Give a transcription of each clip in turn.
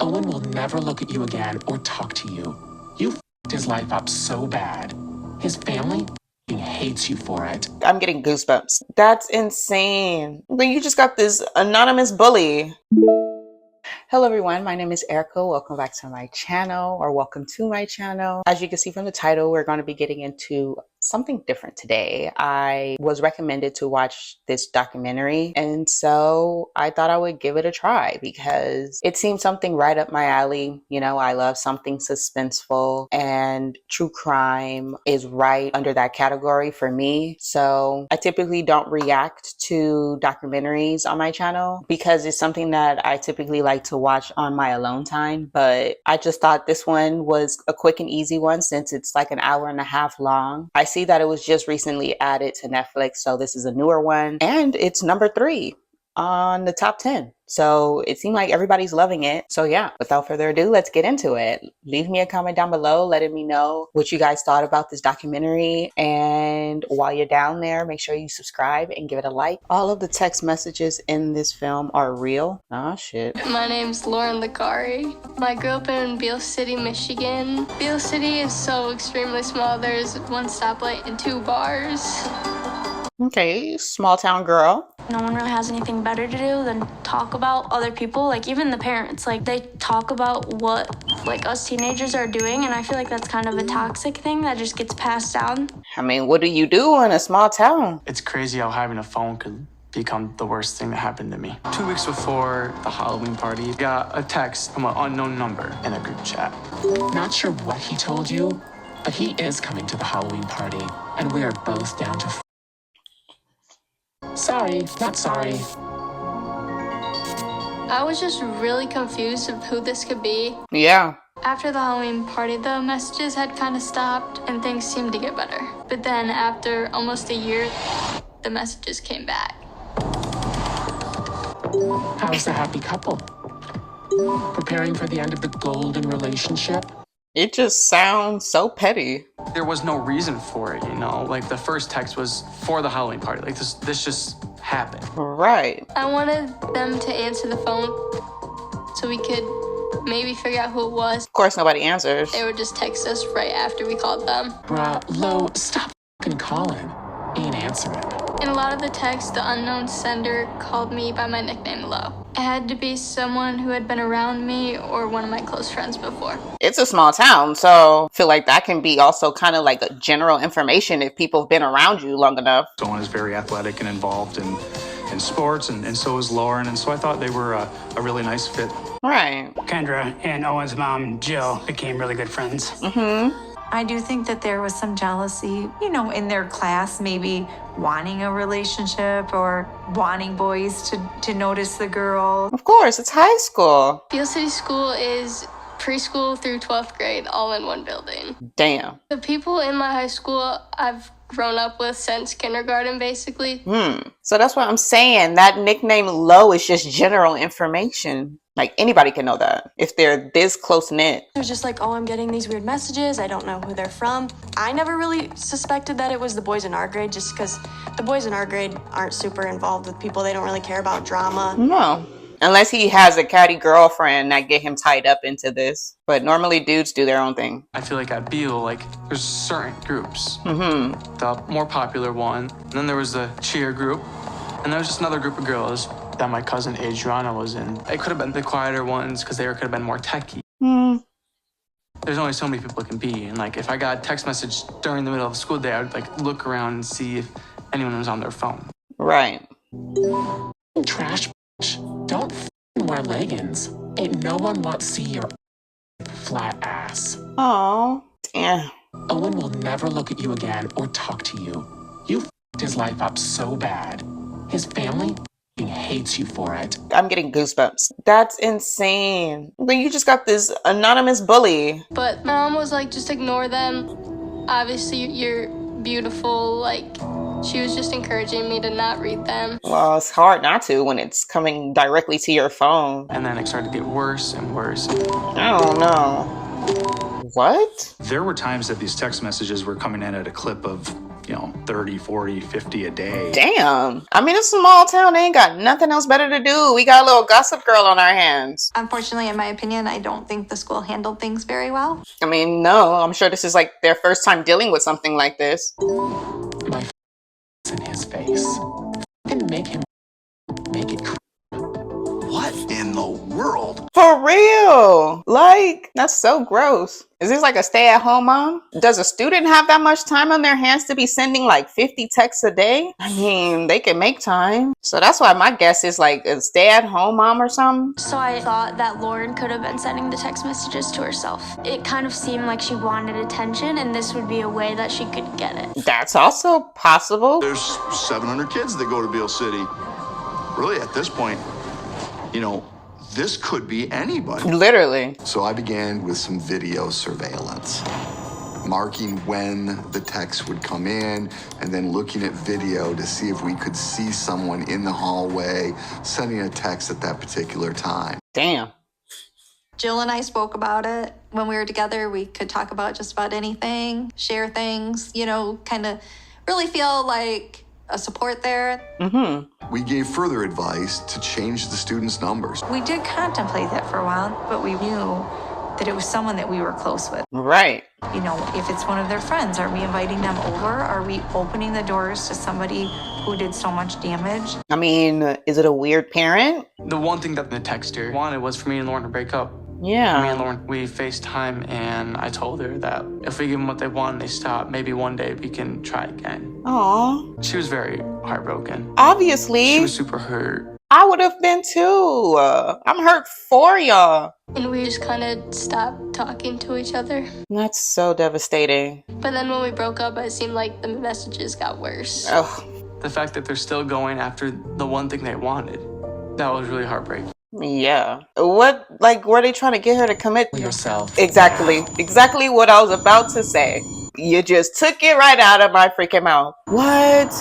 Owen will never look at you again or talk to you. You f***ed his life up so bad. His family hates you for it. I'm getting goosebumps. That's insane. But you just got this anonymous bully. Hello everyone, my name is Aericka. Welcome back to my channel, or welcome to my channel. As you can see from the title, we're going to be getting into something different today. I was recommended to watch this documentary, and so I thought I would give it a try because it seemed something right up my alley. You know, I love something suspenseful, and true crime is right under that category for me. So I typically don't react to documentaries on my channel because it's something that I typically like to watch on my alone time, but I just thought this one was a quick and easy one since it's like an hour and a half long. I see that it was just recently added to Netflix, so this is a newer one, and it's number 3 on the top 10. So it seemed like everybody's loving it. So yeah, without further ado, let's get into it. Leave me a comment down below letting me know what you guys thought about this documentary. And while you're down there, make sure you subscribe and give it a like. All of the text messages in this film are real. Oh shit. My name's Lauren Licari. I grew up in Beale City, Michigan. Beale City is so extremely small. There's 1 stoplight and 2 bars. Okay, small town girl. No one really has anything better to do than talk about other people, like even the parents. Like they talk about what like us teenagers are doing, and I feel like that's kind of a toxic thing that just gets passed down. I mean, what do you do in a small town? It's crazy how having a phone could become the worst thing that happened to me. 2 weeks before the Halloween party, got a text from an unknown number in a group chat. Not sure what he told you, but he is coming to the Halloween party, and we are both down to Sorry, not sorry. I was just really confused of who this could be. Yeah. After the Halloween party, the messages had kind of stopped and things seemed to get better. But then after almost a year, the messages came back. How's the happy couple? Preparing for the end of the golden relationship? It just sounds so petty. There was no reason for it, you know? Like, the first text was for the Halloween party. Like, this just happened. Right. I wanted them to answer the phone so we could maybe figure out who it was. Of course, nobody answers. They would just text us right after we called them. Bruh, Lo, stop f***ing calling. He ain't answering. In a lot of the texts, the unknown sender called me by my nickname, Lo. It had to be someone who had been around me or one of my close friends before. It's a small town, so I feel like that can be also kind of like a general information if people have been around you long enough. Owen is very athletic and involved in sports, and so is Lauren, and so I thought they were a really nice fit. Right. Kendra and Owen's mom, Jill, became really good friends. I do think that there was some jealousy, you know, in their class, maybe wanting a relationship or wanting boys to notice the girl. Of course, it's high school. Beale City School is preschool through 12th grade, all in one building. Damn. The people in my high school I've grown up with since kindergarten, basically. So that's what I'm saying. That nickname Lo is just general information. Like anybody can know that if they're this close knit. It was just like, oh, I'm getting these weird messages. I don't know who they're from. I never really suspected that it was the boys in our grade just because the boys in our grade aren't super involved with people. They don't really care about drama. No. Unless he has a catty girlfriend that get him tied up into this. But normally dudes do their own thing. I feel like at Beale, like, there's certain groups. The more popular one, and then there was the cheer group, and there was just another group of girls that my cousin Adriana was in. It could have been the quieter ones because they could have been more techie. There's only so many people it can be, and like if I got a text message during the middle of the school day, I would like look around and see if anyone was on their phone. Right. Trash bitch. Don't f***ing wear leggings. Ain't no one wants to see your flat ass. Oh, damn. Owen will never look at you again or talk to you. You f***ed his life up so bad. His family hates you for it. I'm getting goosebumps. That's insane. But you just got this anonymous bully. But my mom was like, just ignore them. Obviously, you're beautiful. Like, she was just encouraging me to not read them. Well, it's hard not to when it's coming directly to your phone. And then it started to get worse and worse. I don't know. What? There were times that these text messages were coming in at a clip of 30, 40, 50 a day. Damn. I mean, it's a small town. They ain't got nothing else better to do. We got a little gossip girl on our hands. Unfortunately, in my opinion, I don't think the school handled things very well. I mean, no, I'm sure this is like their first time dealing with something like this. My in his face. And make it What in the world? For real. Like, that's so gross. Is this like a stay-at-home mom? Does a student have that much time on their hands to be sending like 50 texts a day? I mean, they can make time. So that's why my guess is like a stay-at-home mom or something. So I thought that Lauren could have been sending the text messages to herself. It kind of seemed like she wanted attention, and this would be a way that she could get it. That's also possible. There's 700 kids that go to Beale City. Really, at this point, this could be anybody. Literally. So I began with some video surveillance, marking when the text would come in and then looking at video to see if we could see someone in the hallway sending a text at that particular time. Damn. Jill and I spoke about it. When we were together, we could talk about just about anything, share things, kind of really feel like a support there. We gave further advice to change the students' numbers. We did contemplate that for a while, but we knew that it was someone that we were close with. Right. If it's one of their friends, are we inviting them over? Are we opening the doors to somebody who did so much damage? I mean, is it a weird parent? The one thing that the texter wanted was for me and Lauren to break up. Yeah. Me and Lauren, we FaceTime, and I told her that if we give them what they want and they stop, maybe one day we can try again. Aw. She was very heartbroken. Obviously. She was super hurt. I would have been too. I'm hurt for y'all. And we just kind of stopped talking to each other. That's so devastating. But then when we broke up, it seemed like the messages got worse. Ugh. The fact that they're still going after the one thing they wanted, that was really heartbreaking. Yeah. What, were they trying to get her to commit? yourself. Exactly. Exactly what I was about to say. You just took it right out of my freaking mouth. What?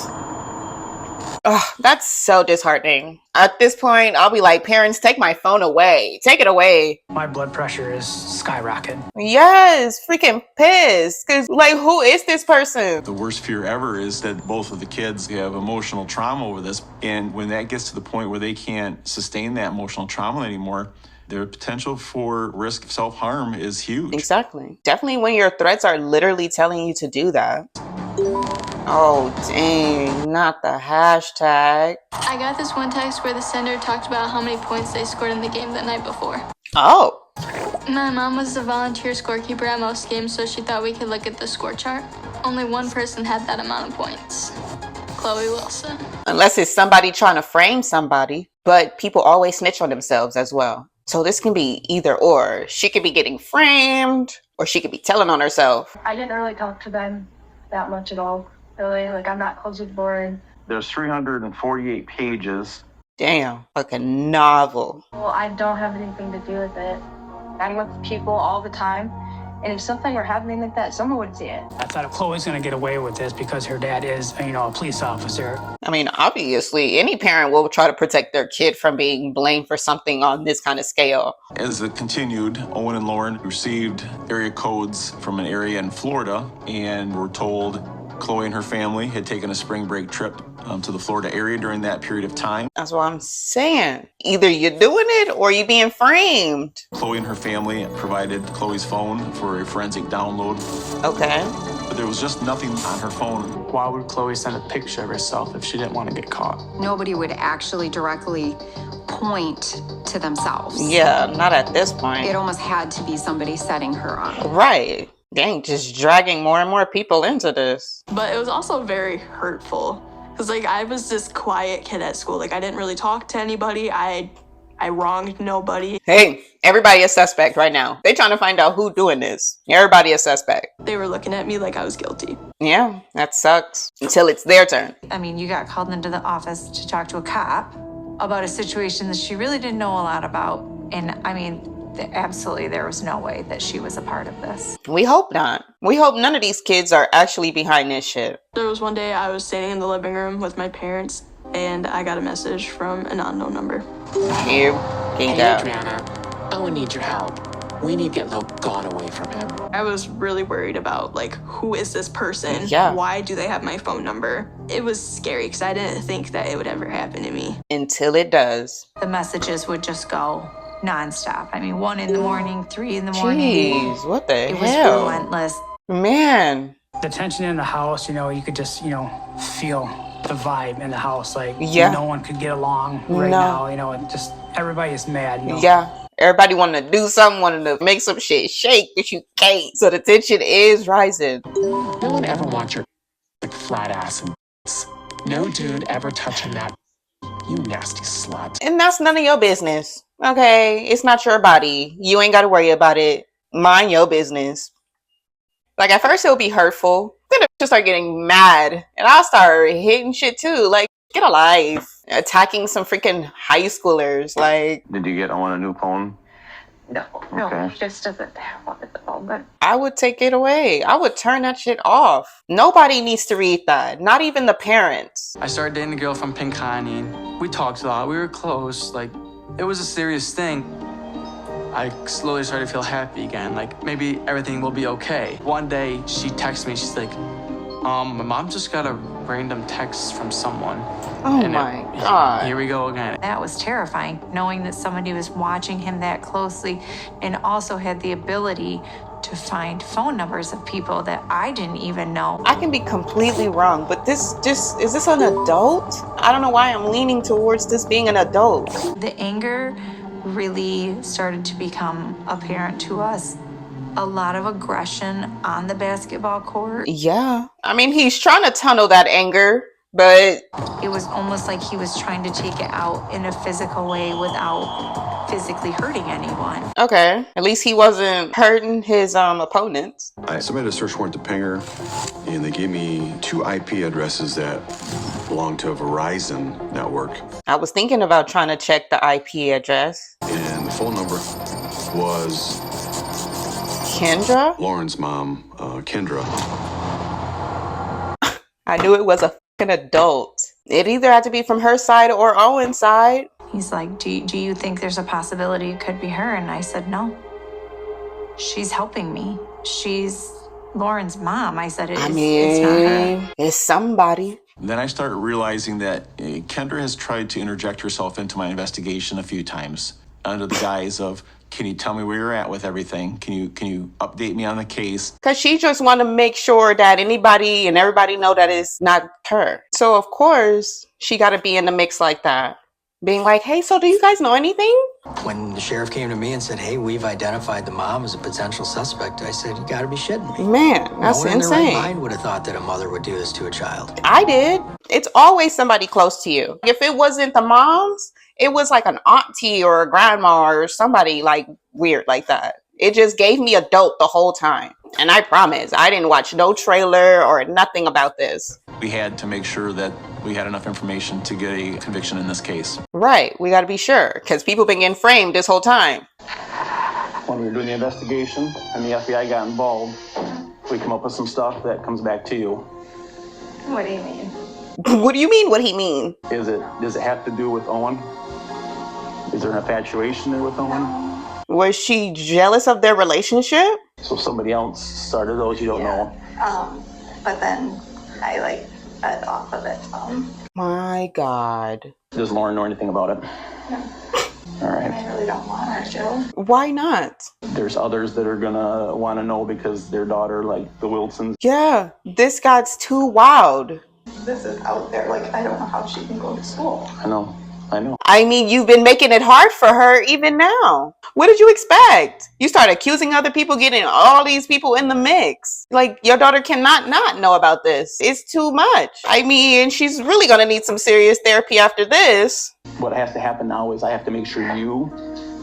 Ugh, that's so disheartening. At this point, I'll be like, parents, take my phone away. Take it away. My blood pressure is skyrocketing. Yes, freaking pissed. Because, who is this person? The worst fear ever is that both of the kids have emotional trauma over this. And when that gets to the point where they can't sustain that emotional trauma anymore, their potential for risk of self-harm is huge. Exactly. Definitely when your threats are literally telling you to do that. Oh, dang. Not the hashtag. I got this one text where the sender talked about how many points they scored in the game the night before. Oh. My mom was the volunteer scorekeeper at most games, so she thought we could look at the score chart. Only one person had that amount of points. Chloe Wilson. Unless it's somebody trying to frame somebody. But people always snitch on themselves as well. So this can be either or. She could be getting framed, or she could be telling on herself. I didn't really talk to them that much at all. Really, I'm not close with Lauren. There's 348 pages. Damn, like a novel. Well, I don't have anything to do with it. I'm with people all the time, and if something were happening like that, someone would see it. I thought Chloe's going to get away with this because her dad is, a police officer. I mean, obviously, any parent will try to protect their kid from being blamed for something on this kind of scale. As it continued, Owen and Lauren received area codes from an area in Florida and were told Chloe and her family had taken a spring break trip to the Florida area during that period of time. That's what I'm saying. Either you're doing it or you're being framed. Chloe and her family provided Chloe's phone for a forensic download. Okay. But there was just nothing on her phone. Why would Chloe send a picture of herself if she didn't want to get caught? Nobody would actually directly point to themselves. Yeah, not at this point. It almost had to be somebody setting her up. Right. Dang, just dragging more and more people into this. But it was also very hurtful. Because, I was this quiet kid at school. I didn't really talk to anybody. I wronged nobody. Hey, everybody a suspect right now. They trying to find out who doing this. Everybody a suspect. They were looking at me like I was guilty. Yeah, that sucks. Until it's their turn. You got called into the office to talk to a cop about a situation that she really didn't know a lot about. And, absolutely, there was no way that she was a part of this. We hope not. We hope none of these kids are actually behind this shit. There was one day I was standing in the living room with my parents, and I got a message from an unknown number. Here we Hey, go. Adriana, Owen needs your help. We need to get Lo gone away from him. I was really worried about, like, who is this person? Yeah. Why do they have my phone number? It was scary because I didn't think that it would ever happen to me. Until it does. The messages would just go nonstop. I mean, 1 in the morning, 3 in the morning. Jeez, what the It hell? was relentless. Man. The tension in the house, you know, you could just, you know, feel the vibe in the house. Like, Yeah. no one could get along right No. now. You know, and just everybody is mad. You know? Yeah. Everybody wanting to do something, wanting to make some shit shake, but you can't. So the tension is rising. No one ever wants your like flat ass and no dude ever touching that. You nasty slut. And that's none of your business. Okay? It's not your body. You ain't got to worry about it. Mind your business. Like, at first it'll be hurtful. Then it'll just start getting mad. And I'll start hitting shit too. Like, get a life. Attacking some freaking high schoolers. Like, Did you get Owen a new phone? No, Okay. he just doesn't want it at all. But I would take it away. I would turn that shit off. Nobody needs to read that. Not even the parents. I started dating a girl from Pinconning. And we talked a lot. We were close. Like, it was a serious thing. I slowly started to feel happy again. Like, maybe everything will be okay. One day, she texted me. She's like, my mom just got a random text from someone. Oh my God. Here we go again. That was terrifying, knowing that somebody was watching him that closely and also had the ability to find phone numbers of people that I didn't even know. I can be completely wrong, but is this an adult? I don't know why I'm leaning towards this being an adult. The anger really started to become apparent to us. A lot of aggression on the basketball court. Yeah. I mean, he's trying to tunnel that anger, but it was almost like he was trying to take it out in a physical way without physically hurting anyone. Okay. At least he wasn't hurting his opponents. I submitted a search warrant to ping her, and they gave me 2 IP addresses that belong to a Verizon network. I was thinking about trying to check the IP address. And the phone number was Kendra? Lauren's mom, Kendra. I knew it was a fucking adult. It either had to be from her side or Owen's side. He's like, do you think there's a possibility it could be her? And I said, no. She's helping me. She's Lauren's mom. I said, it's not her. It's somebody. Then I started realizing that Kendra has tried to interject herself into my investigation a few times under the guise of, can you tell me where you're at with everything? Can you update me on the case? Because she just want to make sure that anybody and everybody know that it's not her. So, of course, she got to be in the mix like that. Being like, hey, so do you guys know anything? When the sheriff came to me and said, hey, we've identified the mom as a potential suspect, I said, you got to be shitting me. Man, that's no one insane. in their right mind would have thought that a mother would do this to a child. I did. It's always somebody close to you. If it wasn't the moms, it was like an auntie or a grandma or somebody like weird like that. It just gave me adult the whole time. And I promise, I didn't watch no trailer or nothing about this. We had to make sure that we had enough information to get a conviction in this case. Right. We got to be sure because people been getting framed this whole time. When we were doing the investigation and the FBI got involved, we come up with some stuff that comes back to you. what do you mean? What do you mean? What he mean? Does it have to do with Owen? Is there an infatuation there with Owen? Was she jealous of their relationship? So somebody else started those, you don't know. But then I fed off of it. My God. Does Lauren know anything about it? No. All right. I really don't want her to. Why not? There's others that are gonna want to know because their daughter, like the Wilsons. Yeah, this guy's too wild. This is out there. I don't know how she can go to school. I know. I mean, you've been making it hard for her even now. What did you expect? You start accusing other people, getting all these people in the mix. Like, your daughter cannot not know about this. It's too much. I mean, she's really going to need some serious therapy after this. What has to happen now is I have to make sure you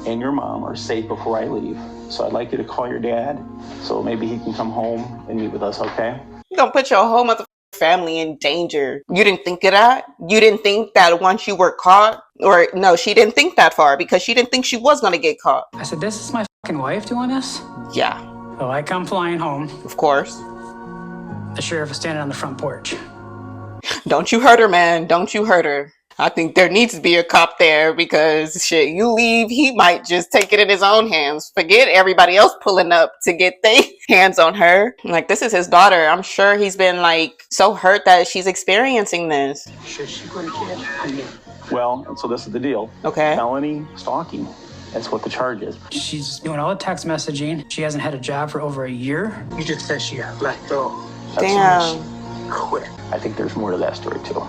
and your mom are safe before I leave. So I'd like you to call your dad so maybe he can come home and meet with us, okay? You're going to put your whole family in danger. You didn't think of that? You didn't think that once you were caught? Or no, she didn't think that far because she didn't think she was going to get caught. I said, this is my fucking wife doing this? Yeah. So I come flying home. Of course. The sheriff is standing on the front porch. Don't you hurt her, man. Don't you hurt her. I think there needs to be a cop there because shit, you leave, he might just take it in his own hands. Forget everybody else pulling up to get their hands on her. Like, this is his daughter. I'm sure he's been like so hurt that she's experiencing this. Well, and so this is the deal. Okay. Felony stalking. That's what the charge is. She's doing all the text messaging. She hasn't had a job for over a year. You just said she got let go. Damn. Quick. I think there's more to that story too.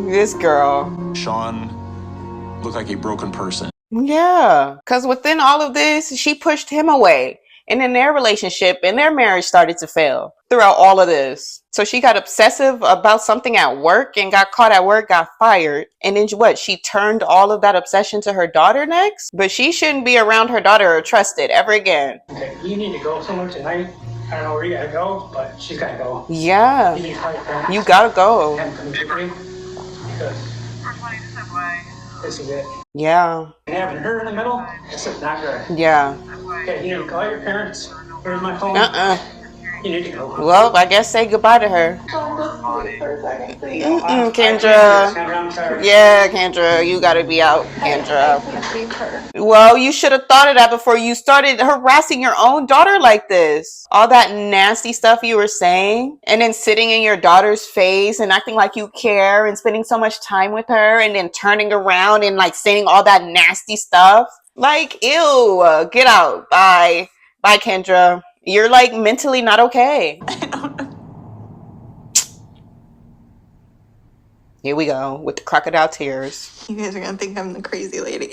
This girl. Sean looked like a broken person. Yeah. Because within all of this, she pushed him away. And then their relationship and their marriage started to fail throughout all of this. So she got obsessive about something at work and got caught at work, got fired. And then what? She turned all of that obsession to her daughter next? But she shouldn't be around her daughter or trusted ever again. Okay, you need to go somewhere tonight. I don't know where you gotta go, but she's gotta go. Yeah. You need to call your parents. You gotta go. Have them come get you. Because this is it. Yeah. And having her in the middle, this is not good. Yeah. Okay, you need to call your parents. Here's my phone. You need to go. Well, I guess say goodbye to her. Kendra. Yeah, Kendra, you gotta be out, Kendra. Well, you should have thought of that before you started harassing your own daughter like this. All that nasty stuff you were saying, and then sitting in your daughter's face and acting like you care and spending so much time with her, and then turning around and like saying all that nasty stuff. Like, ew, get out. Bye. Bye, Kendra. You're like mentally not okay. Here we go with the crocodile tears. You guys are gonna think I'm the crazy lady.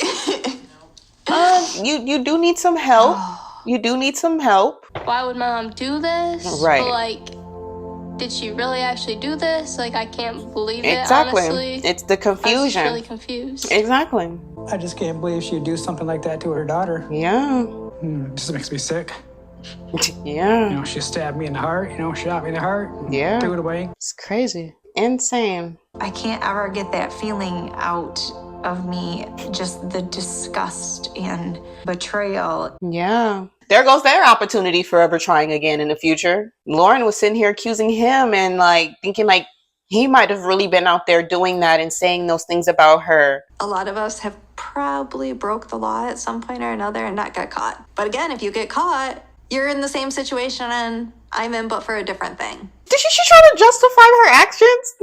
You do need some help. You do need some help. Why would my mom do this? Right. But like, did she really actually do this? Like, I can't believe it, Exactly. honestly. It's the confusion. I'm just really confused. Exactly. I just can't believe she'd do something like that to her daughter. Yeah. It just makes me sick. Yeah. You know, she stabbed me in the heart, shot me in the heart. Yeah. Threw it away. It's crazy. Insane. I can't ever get that feeling out of me, just the disgust and betrayal. Yeah. There goes their opportunity for ever trying again in the future. Lauren was sitting here accusing him and like thinking like he might have really been out there doing that and saying those things about her. A lot of us have probably broke the law at some point or another and not got caught. But again, if you get caught, you're in the same situation and I'm in, but for a different thing. Did she try to justify her actions?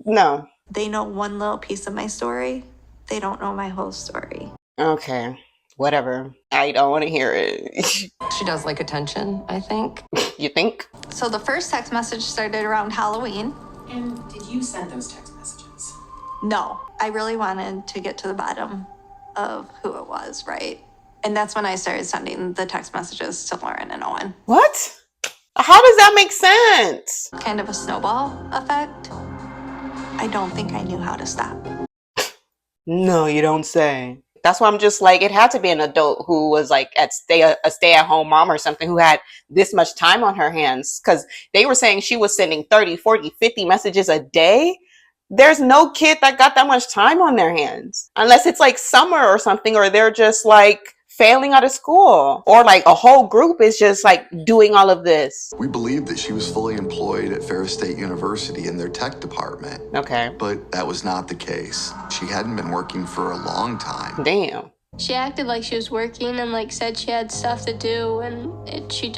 No. They know one little piece of my story. They don't know my whole story. Okay. Whatever. I don't want to hear it. She does like attention, I think. You think? So the first text message started around Halloween. And did you send those text messages? No. I really wanted to get to the bottom of who it was, right? And that's when I started sending the text messages to Lauren and Owen. What? How does that make sense? Kind of a snowball effect. I don't think I knew how to stop. No, you don't say. That's why I'm just like, it had to be an adult who was like a stay-at-home mom or something who had this much time on her hands. Because they were saying she was sending 30, 40, 50 messages a day. There's no kid that got that much time on their hands. Unless it's like summer or something, or they're just like failing out of school, or like a whole group is just like doing all of this. We believe that she was fully employed at Ferris State University in their tech department. Okay. But that was not the case. She hadn't been working for a long time. Damn. She acted like she was working and like said she had stuff to do, and she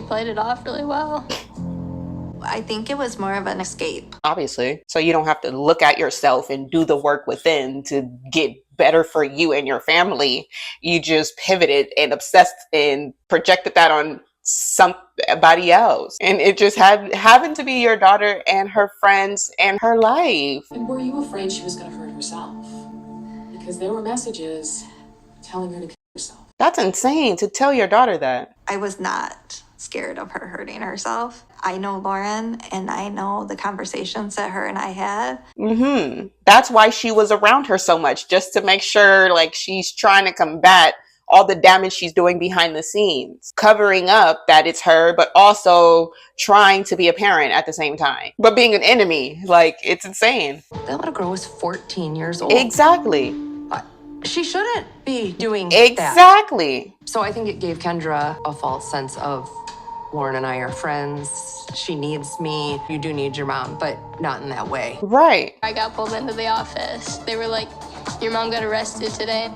played it off really well. I think it was more of an escape. Obviously. So you don't have to look at yourself and do the work within to get better for you and your family. You just pivoted and obsessed and projected that on somebody else. And it just happened to be your daughter and her friends and her life. And were you afraid she was going to hurt herself? Because there were messages telling her to kill herself. That's insane to tell your daughter that. I was not scared of her hurting herself. I know Lauren and I know the conversations that her and I had. That's why she was around her so much, just to make sure like she's trying to combat all the damage she's doing behind the scenes, covering up that it's her, but also trying to be a parent at the same time, but being an enemy. Like, it's insane. That little girl was 14 years old. Exactly. She shouldn't be doing exactly. that. So I think it gave Kendra a false sense of Lauren and I are friends. She needs me. You do need your mom, but not in that way. Right. I got pulled into the office. They were like, your mom got arrested today.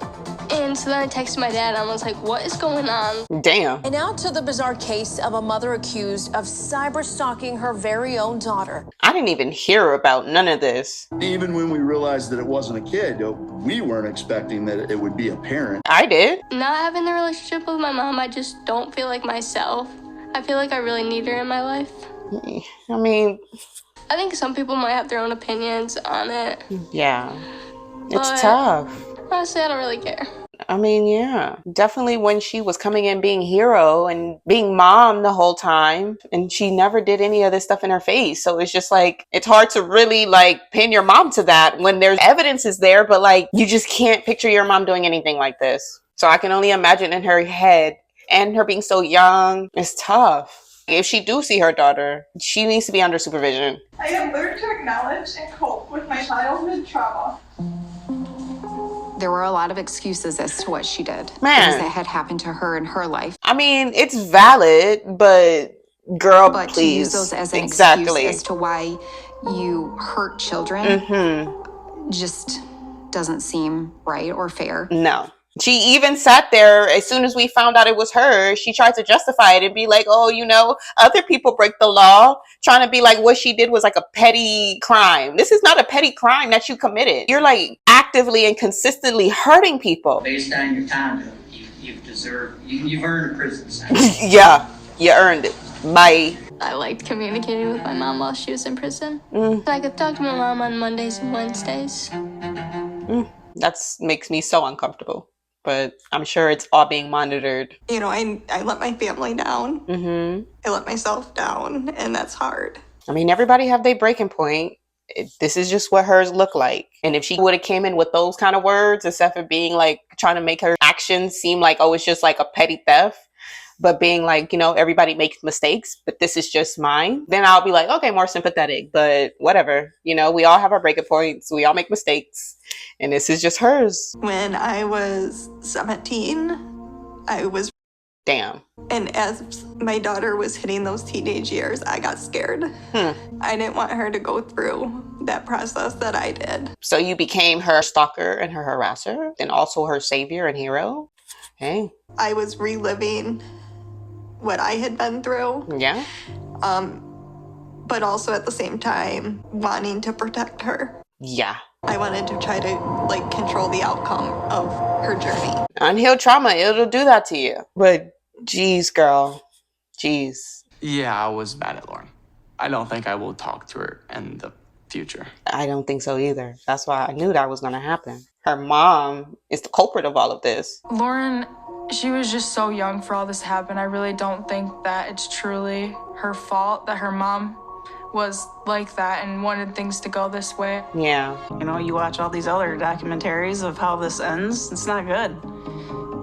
And so then I texted my dad and I was like, what is going on? Damn. And now to the bizarre case of a mother accused of cyber stalking her very own daughter. I didn't even hear about none of this. Even when we realized that it wasn't a kid, we weren't expecting that it would be a parent. I did. Not having the relationship with my mom, I just don't feel like myself. I feel like I really need her in my life. I mean, I think some people might have their own opinions on it. yeah, it's But tough. honestly, I don't really care. I mean, yeah, definitely when she was coming in being hero and being mom the whole time, and she never did any of this stuff in her face. So it's just like, it's hard to really like pin your mom to that when there's evidence is there, but like you just can't picture your mom doing anything like this. So I can only imagine in her head, and her being so young, it's tough. If she do see her daughter, she needs to be under supervision. I have learned to acknowledge and cope with my childhood trauma. There were a lot of excuses as to what she did. Man. Things that had happened to her in her life. I mean, it's valid, but girl, But please. to use those as an exactly. excuse as to why you hurt children just doesn't seem right or fair. No. She even sat there as soon as we found out it was her. She tried to justify it and be like, oh, you know, other people break the law. Trying to be like what she did was like a petty crime. This is not a petty crime that you committed. You're like actively and consistently hurting people. Based on your conduct, you've deserved, you've earned a prison sentence. Yeah, you earned it. Bye. I liked communicating with my mom while she was in prison. So I could talk to my mom on Mondays and Wednesdays. That makes me so uncomfortable. But I'm sure it's all being monitored. You know, I let my family down. I let myself down, and that's hard. I mean, everybody have their breaking point. This is just what hers look like. And if she would have came in with those kind of words, instead of being like trying to make her actions seem like, oh, it's just like a petty theft, but being like, you know, everybody makes mistakes, but this is just mine, then I'll be like, okay, more sympathetic. But whatever, you know, we all have our breaking points. We all make mistakes. And this is just hers. When I was 17, I was... Damn. And as my daughter was hitting those teenage years, I got scared. I didn't want her to go through that process that I did. So you became her stalker and her harasser, and also her savior and hero? Hey. I was reliving what I had been through. Yeah. But also at the same time, wanting to protect her. Yeah. I wanted to try to like control the outcome of her journey. Unhealed trauma, it'll do that to you. But geez, girl, geez. Yeah, I was mad at Lauren. I don't think I will talk to her in the future. I don't think so either. That's why I knew that was going to happen. Her mom is the culprit of all of this. Lauren, she was just so young for all this to happen. I really don't think that it's truly her fault that her mom was like that and wanted things to go this way. Yeah. You know, you watch all these other documentaries of how this ends. It's not good.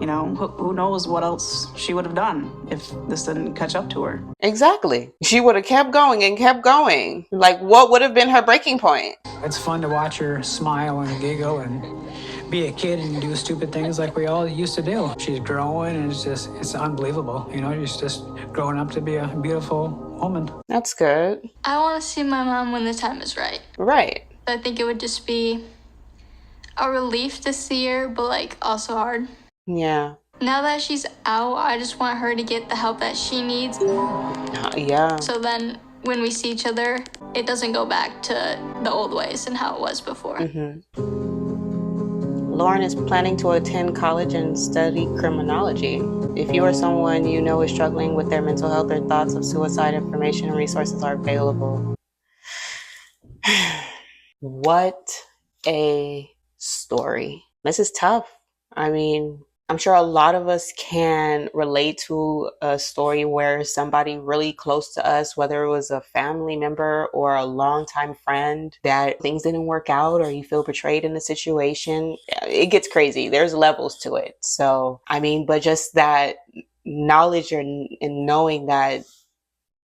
You know, who knows what else she would have done if this didn't catch up to her. Exactly. She would have kept going and kept going. Like, what would have been her breaking point? It's fun to watch her smile and giggle and be a kid and do stupid things like we all used to do. She's growing and it's unbelievable. You know, she's just growing up to be a beautiful woman. That's good. I want to see my mom when the time is right. Right. I think it would just be a relief to see her, but like also hard. Yeah. Now that she's out, I just want her to get the help that she needs. Yeah. So then when we see each other, it doesn't go back to the old ways and how it was before. Lauren is planning to attend college and study criminology. If you or someone you know is struggling with their mental health or thoughts of suicide, information and resources are available. What a story. This is tough. I mean, I'm sure a lot of us can relate to a story where somebody really close to us, whether it was a family member or a longtime friend, that things didn't work out or you feel betrayed in the situation. It gets crazy. There's levels to it. So, I mean, but just that knowledge and knowing that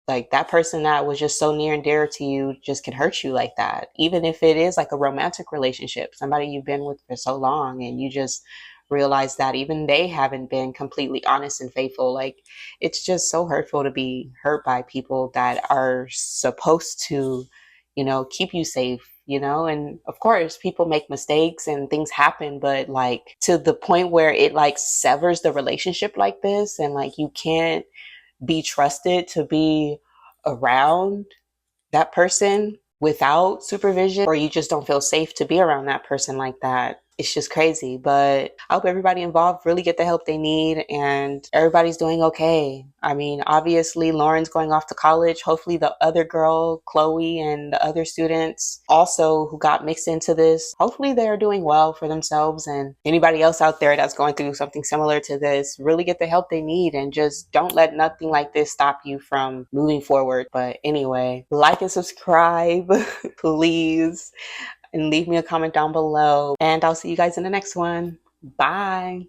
like that person that was just so near and dear to you just can hurt you like that. Even if it is like a romantic relationship, somebody you've been with for so long and you just realize that even they haven't been completely honest and faithful. Like, it's just so hurtful to be hurt by people that are supposed to, you know, keep you safe, you know. And of course people make mistakes and things happen, but like to the point where it like severs the relationship like this, and like you can't be trusted to be around that person without supervision, or you just don't feel safe to be around that person like that. It's just crazy. But I hope everybody involved really get the help they need and everybody's doing okay. I mean, obviously Lauren's going off to college. Hopefully the other girl, Chloe, and the other students also who got mixed into this, hopefully they're doing well for themselves. And anybody else out there that's going through something similar to this, really get the help they need and just don't let nothing like this stop you from moving forward. But anyway, like and subscribe, please, and leave me a comment down below. And I'll see you guys in the next one. Bye.